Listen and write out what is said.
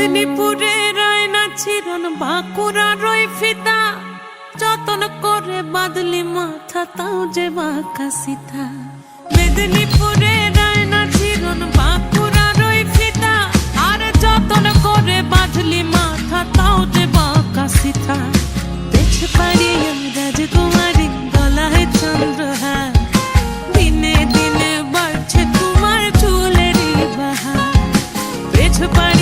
মেদিনীপুরে রায়না চিরন বাঁকুড়া রই ফিতা, যতন করে বাদলি মাথা তাও যে বাঁকা সিথা। মেদিনীপুরে রায়না চিরন বাঁকুড়া রই ফিতা, আর যতন করে বাদলি মাথা তাও যে বাঁকা সিথা। পেছ পাড়িয়া রাজকুমারী গলায় চন্দ্রহার, দিনে দিনে বাড়ছে তোমার চুলেরই বাহার। পেছ পাড়িয়া